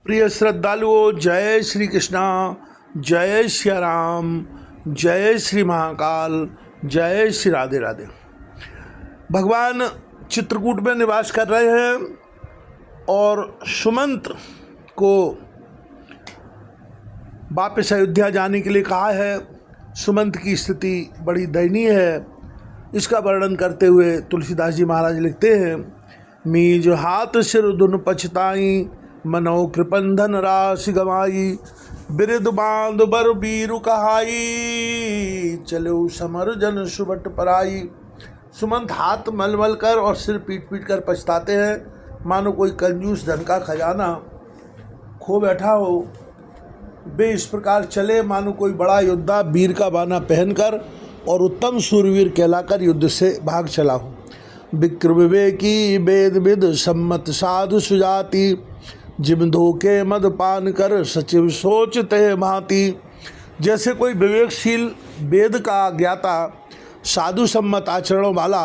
प्रिय श्रद्धालुओं, जय श्री कृष्णा, जय श्री राम, जय श्री महाकाल, जय श्री राधे राधे। भगवान चित्रकूट में निवास कर रहे हैं और सुमंत को वापस अयोध्या जाने के लिए कहा है। सुमंत की स्थिति बड़ी दयनीय है। इसका वर्णन करते हुए तुलसीदास जी महाराज लिखते हैं, मीज हाथ सिर धुन पछताई, मनो कृपंधन राशि गवाई, बिरद बांध बर बीरु कहाई, चलो समर जन सुबट पराई। सुमंत हाथ मल मल कर और सिर पीट पीट कर पछताते हैं, मानो कोई कंजूस धन का खजाना खो बैठा हो। वे इस प्रकार चले मानो कोई बड़ा योद्धा वीर का बाना पहनकर और उत्तम सूरवीर कहलाकर युद्ध से भाग चला हो। विक्र विवेकी वेद विद सम्मत साधु सुजाति, जिम धोखे मद पान कर सचिव सोचते भांति। जैसे कोई विवेकशील वेद का ज्ञाता, साधु सम्मत आचरणों वाला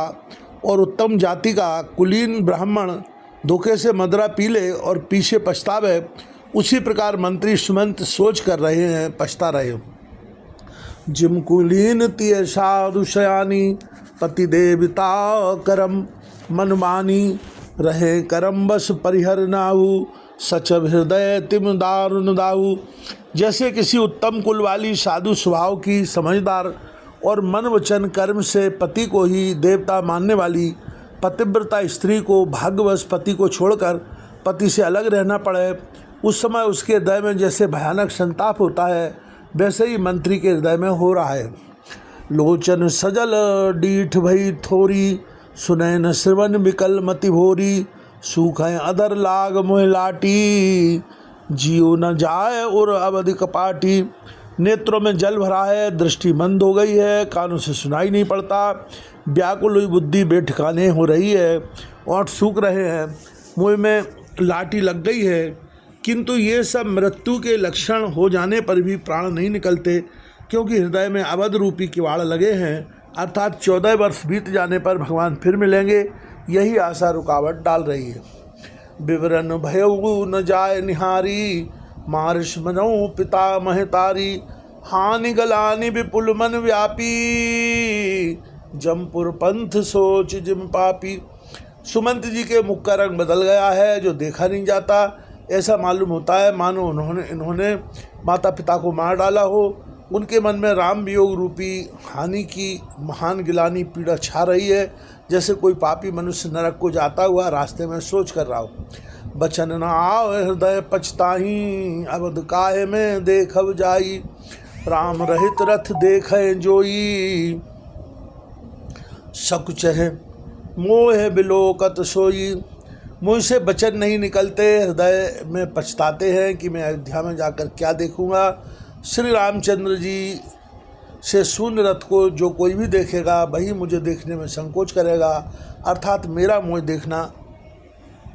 और उत्तम जाति का कुलीन ब्राह्मण धोखे से मदरा पी ले और पीछे पछतावे, उसी प्रकार मंत्री सुमंत सोच कर रहे हैं, पछता रहे हो। जिम कुलीन तिय साधु शयानी, पति देवता करम मनमानी, रहे करम बस परिहर नाहु, सचब हृदय तिम दारुण दाहु। जैसे किसी उत्तम कुल वाली साधु स्वभाव की समझदार और मन वचन कर्म से पति को ही देवता मानने वाली पतिव्रता स्त्री को भाग्यवश पति को छोड़कर पति से अलग रहना पड़े, उस समय उसके हृदय में जैसे भयानक संताप होता है, वैसे ही मंत्री के हृदय में हो रहा है। लोचन सजल डीठ भई थोरी, सुनैन श्रवण विकल मति भोरी, सूख अदर लाग मोह लाटी, जियो न जाए और अवधि कपाटी। नेत्रों में जल भरा है, दृष्टि मंद हो गई है, कानों से सुनाई नहीं पड़ता, व्याकुल हुई बुद्धि बेठिकाने हो रही है, ओंठ सूख रहे हैं, मुँह में लाठी लग गई है। किंतु ये सब मृत्यु के लक्षण हो जाने पर भी प्राण नहीं निकलते, क्योंकि हृदय में अवध रूपी किवाड़ लगे हैं, अर्थात 14 वर्ष बीत जाने पर भगवान फिर मिलेंगे, यही आशा रुकावट डाल रही है। विवरण भयउ न जाय निहारी, मारिश मनौ पिता महतारी, हानि गलानि विपुल मन व्यापी, जमपुर पंथ सोच जिम पापी। सुमंत जी के मुख का रंग बदल गया है, जो देखा नहीं जाता। ऐसा मालूम होता है मानो इन्होंने माता पिता को मार डाला हो। उनके मन में राम वियोग रूपी हानि की महान गिलानी पीड़ा छा रही है, जैसे कोई पापी मनुष्य नरक को जाता हुआ रास्ते में सोच कर रहा हो। बचन न आओ हृदय पछताही, अवध काहे में देखब जाई, राम रहित रथ देखे जोई, सकुच है मोह बिलोकत सोई। मुँह से वचन नहीं निकलते, हृदय में पछताते हैं कि मैं अयोध्या में जाकर क्या देखूंगा। श्री रामचंद्र जी से शून्य रथ को जो कोई भी देखेगा वही मुझे देखने में संकोच करेगा, अर्थात मेरा मुँह देखना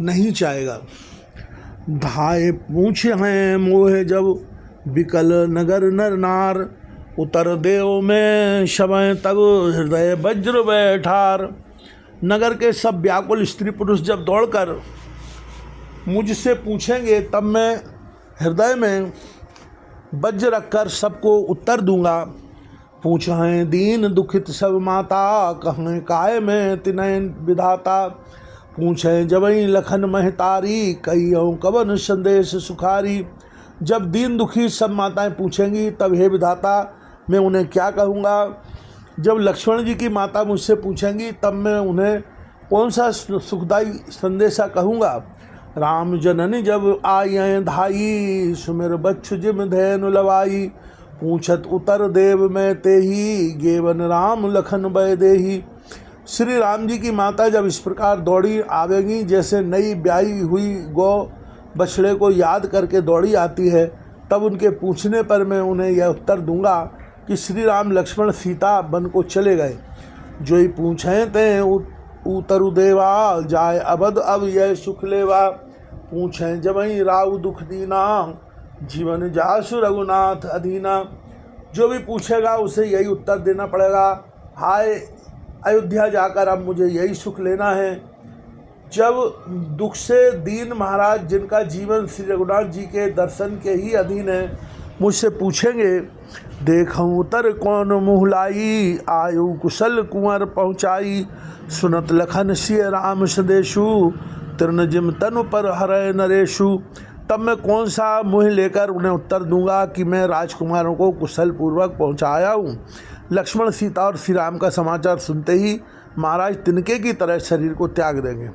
नहीं चाहेगा। धाये पूछे हैं मोह जब, विकल नगर नर नार, उतर देव में समय तब हृदय वज्र बैठार। नगर के सब व्याकुल स्त्री पुरुष जब दौड़कर मुझसे पूछेंगे, तब मैं हृदय में वज्र रखकर सबको उत्तर दूंगा। पूछें दीन दुखित सब माता, कहें काय में तिनय विधाता, पूछें जबई लखन महतारी, कहियों कवन संदेश सुखारी। जब दीन दुखी सब माताएं पूछेंगी, तब हे विधाता मैं उन्हें क्या कहूँगा। जब लक्ष्मण जी की माता मुझसे पूछेंगी, तब मैं उन्हें कौन सा सुखदायी संदेशा कहूँगा। राम जननी जब आय धाई, सुमिर बच्छु जिम धैनु लवाई, पूछत उतर देव में तेही, गेवन राम लखन बय देही। श्री राम जी की माता जब इस प्रकार दौड़ी आवेगी, जैसे नई ब्याही हुई गौ बछड़े को याद करके दौड़ी आती है, तब उनके पूछने पर मैं उन्हें यह उत्तर दूंगा कि श्री राम लक्ष्मण सीता बन को चले गए। जो ही पूछें ते उतरु देवा, जाय अवध अब यह सुख लेवा, पूछें जबई राव दुख दीना, जीवन जासु रघुनाथ अधीना। जो भी पूछेगा उसे यही उत्तर देना पड़ेगा, हाय अयोध्या जाकर अब मुझे यही सुख लेना है, जब दुख से दीन महाराज, जिनका जीवन श्री रघुनाथ जी के दर्शन के ही अधीन है, मुझसे पूछेंगे, देखऊँ उतर कौन मुहलाई, आयु कुशल कुंवर पहुँचाई, सुनत लखन सिय राम सदेशु, तृण जिम तनु पर हरय नरेशु। तब मैं कौन सा मुँह लेकर उन्हें उत्तर दूंगा कि मैं राजकुमारों को कुशल पूर्वक पहुँचाया हूँ। लक्ष्मण, सीता और श्री राम का समाचार सुनते ही महाराज तिनके की तरह शरीर को त्याग देंगे।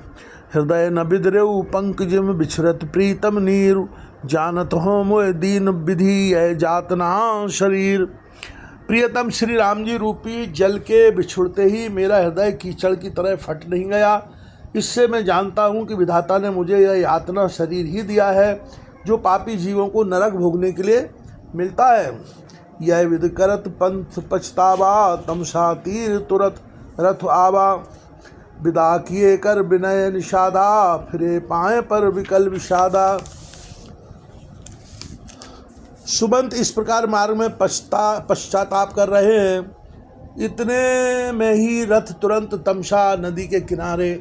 हृदय न बिदरेऊ पंकजिम बिछरत प्रीतम नीर, जानत हो मोय दीन विधि है जातना शरीर। प्रियतम श्री राम जी रूपी जल के बिछुड़ते ही मेरा हृदय कीचड़ की तरह फट नहीं गया। इससे मैं जानता हूँ कि विधाता ने मुझे यह यातना शरीर ही दिया है जो पापी जीवों को नरक भोगने के लिए मिलता है। यह विद करत पंथ पछतावा, तमसा तीर तुरत रथ आवा, विदा किए कर विनय निषादा, फिरे पाए पर विकल विषादा। सुबंत इस प्रकार मार्ग में पश्चाताप कर रहे हैं। इतने में ही रथ तुरंत तमसा नदी के किनारे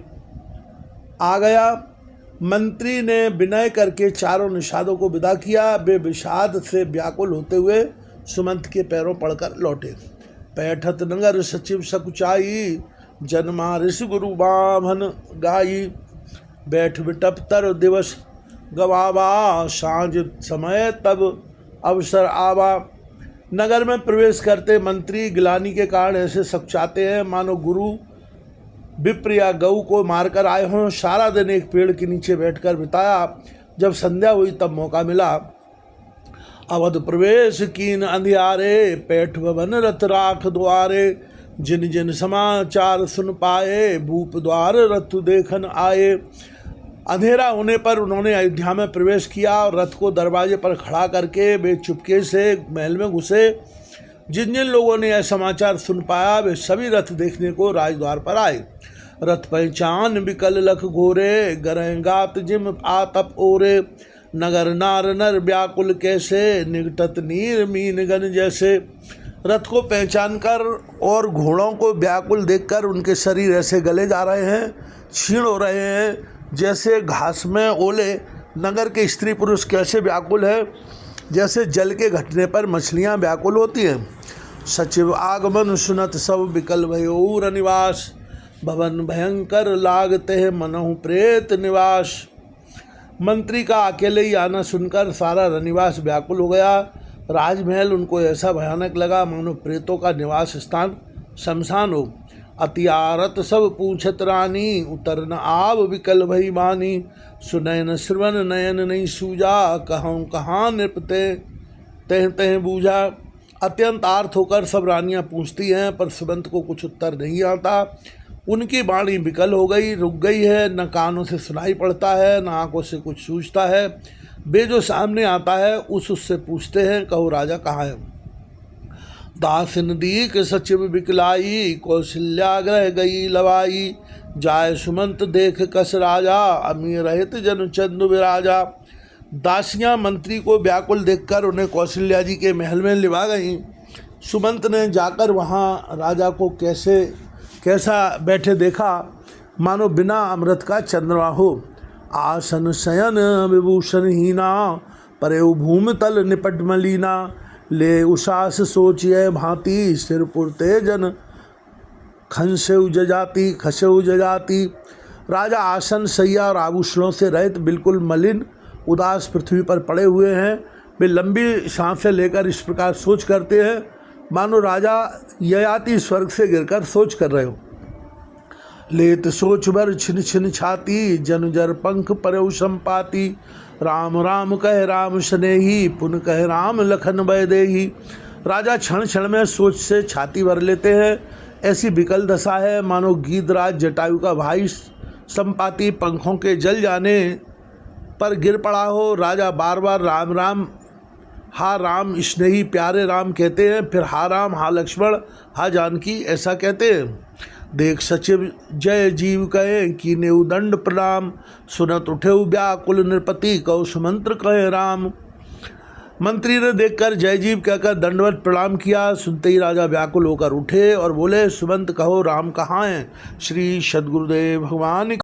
आ गया। मंत्री ने विनय करके चारों निषादों को विदा किया। वे विषाद से व्याकुल होते हुए सुमंत के पैरों पड़कर लौटे। पैठत नगर सचिव सकुचाई, जन्मा ऋषि गुरु बामन गाई, बैठ बिटप तर दिवस गवावा, सांझ समय तब अवसर आवा। नगर में प्रवेश करते मंत्री गिलानी के कारण ऐसे सकुचाते हैं मानो गुरु विप्र या गऊ को मारकर आए हों। सारा दिन एक पेड़ के नीचे बैठकर बिताया। जब संध्या हुई तब मौका मिला। अवध प्रवेश कीन अंधियारे, पैठ भवन रथ राख द्वारे, जिन जिन समाचार सुन पाए, भूप द्वार रथ देखन आए। अंधेरा होने पर उन्होंने अयोध्या में प्रवेश किया और रथ को दरवाजे पर खड़ा करके वे चुपके से महल में घुसे। जिन जिन लोगों ने यह समाचार सुन पाया वे सभी रथ देखने को राजद्वार पर आए। रथ पहचान विकल लख घोरे, गरगात जिम आतप ओरे, नगर नार नर व्याकुल कैसे, निगटत नीर मीन गन जैसे। रथ को पहचान कर और घोड़ों को व्याकुल देखकर उनके शरीर ऐसे गले जा रहे हैं, क्षीण हो रहे हैं जैसे घास में ओले। नगर के स्त्री पुरुष कैसे व्याकुल है, जैसे जल के घटने पर मछलियाँ व्याकुल होती हैं। सचिव आगमन सुनत सब विकल भयो रनिवास, भवन भयंकर लागते हैं मनहु प्रेत निवास। मंत्री का अकेले ही आना सुनकर सारा रनिवास व्याकुल हो गया। राजमहल उनको ऐसा भयानक लगा मानो प्रेतों का निवास स्थान शमशान हो। अतियारत सब पूछत रानी, उतर न आव विकल भई बानी, सुनैन श्रवण नयन नहीं सूजा, कहूँ कहाँ नृपते तह तह बूझा। अत्यंत आर्थ होकर सब रानियां पूछती हैं पर सुबंत को कुछ उत्तर नहीं आता। उनकी वाणी विकल हो गई, रुक गई है, न कानों से सुनाई पड़ता है न आंखों से कुछ सूझता है। वे जो सामने आता है उससे पूछते हैं, कहो राजा कहाँ है। दासिन दीक सचिव विकलाई, कौशल्याग्रह गई लवाई, जाय सुमंत देख कस राजा, अमीर रहित जन चंदु विराजा। दासियां मंत्री को व्याकुल देखकर उन्हें कौशल्या जी के महल में लिवा गईं। सुमंत ने जाकर वहाँ राजा को कैसा बैठे देखा, मानो बिना अमृत का चंद्रमा हो। आसन शयन विभूषणहीना, परेउ भूमि तल निपट मलीना, ले उसास सोचिए भांति, सिर पुरते जन खसेउ जजाति। राजा आसन सैया और आभूषणों से रहित बिल्कुल मलिन उदास पृथ्वी पर पड़े हुए हैं। वे लंबी सांसें लेकर इस प्रकार सोच करते हैं मानो राजा ययाति स्वर्ग से गिरकर सोच कर रहे हो। लेत सोच बर छिन छिन छाती, जन जर पंख परउ संपाति, राम राम कह राम स्नेही, पुन कह राम लखन वैदेही। राजा क्षण क्षण में सोच से छाती भर लेते हैं। ऐसी विकल दशा है मानो गीधराज जटायु का भाई संपाति पंखों के जल जाने पर गिर पड़ा हो। राजा बार बार राम राम हा राम स्नेही प्यारे राम कहते हैं, फिर हा राम हा लक्ष्मण हा जानकी ऐसा कहते हैं। देख सचिव जय जीव कहे कि नेउ दंड प्रणाम, सुनत उठे व्याकुल नृपति, कौ सुमंत्र कहे राम। मंत्री ने देखकर जय जीव कहकर दंडवत प्रणाम किया। सुनते ही राजा व्याकुल होकर उठे और बोले, सुमंत कहो राम कहाँ हैं। श्री सद्गुरुदेव भगवान